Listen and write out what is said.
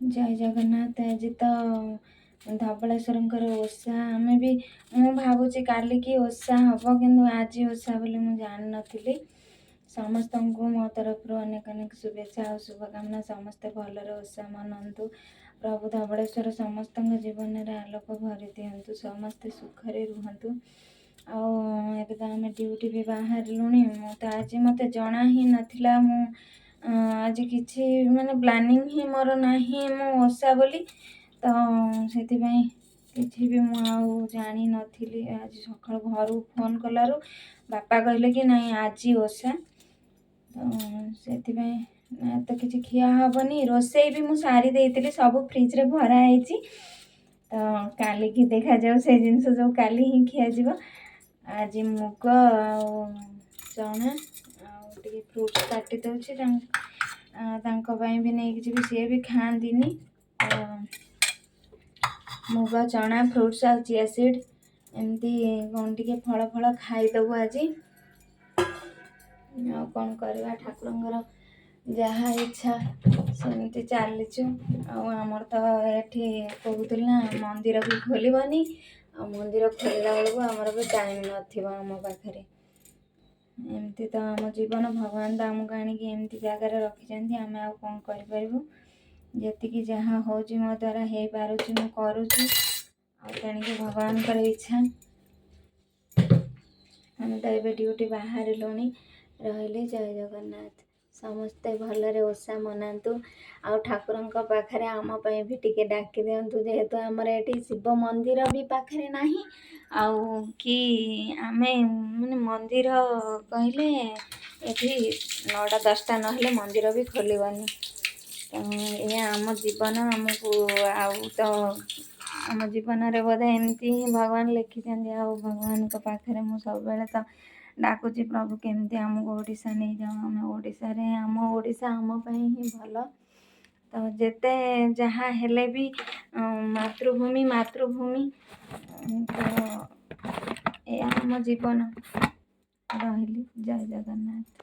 जय जगन्नाथ। आज तो धवळेश्वरଙ୍କର ओषा आमे भी मु भावुची काली की ओषा हब किंतु आज ओषा बोली मु जान नथिली। समस्त को मो तरफ अनेक अनेक शुभेच्छा और शुभकामना। समस्ते भलरे ओषा मनंतु। प्रभु धवळेश्वर समस्त जीवन में आलोक भरी दिंतु। समस्ते सुखरे रुहतु। आबे तो आम ड्यूटी भी बाहर लुणी मु तो आज मत जना ही नथिला मु आज किसी माने प्लानिंग ही मोर नहीं मु ओषा बोली तो से किसी भी मु जानी नथिली। आज सकाळ घर फोन कलारू बापा कहले कि नहीं आज ओषा तो से तो किसी खिया हेनी। रोसई भी मुझे सारी देती सब फ्रिज रे भरा है तो काली की देखा जाऊ से जिनस जो काली ही खिया। आज मुग चना टे फ्रुट्स काटी दूसरी भी नहीं जी सी भी खाँतीनी। मुग चना फ्रुट्स आ चिया सीड एमती कौन टे फल फल खाईदबू आज कौन करवा ठाकुर जहाँ इच्छा सेमती चलीचु। आमर तो ये कहूला मंदिर भी खोलनी आ मंदिर खोलला बेलू आमर भी टाइम नाम पाखे एमती तो आम जीवन भगवान तो आमको आमती जगार रखिंट आम आ कौन करूँ जी जहाँ हो मो द्वारा हो पारुची मु करुँची तेणिक भगवान इच्छा। हम तो ये ड्यूटी बाहर लुणी रही। जय जगन्नाथ। समस्ते भलरे ओषा मनातु आ ठाकुर पाखे आम भी टिके डाकी दिंतु जेहेतु आमर ये शिव मंदिर भी पाखे नहीं आउ कि आमे माने मंदिर कहले ये 9टा 10टा नहले मंदिर भी खोलवानी ये आम जीवन आमको आउ तो आम जीवन रे बोधे एमती ही भगवान लिखी भगवान पाखे मु सब बेले तो डाकुची प्रभु केमती आमको ओडिशा नहीं जाओ आम ओडिशा रे आम ओडिशा आम ही भल तो जेते जहाँ हेले भी मातृभूमि मातृभूमि तो ये आम जीवन रही। जय जगन्नाथ।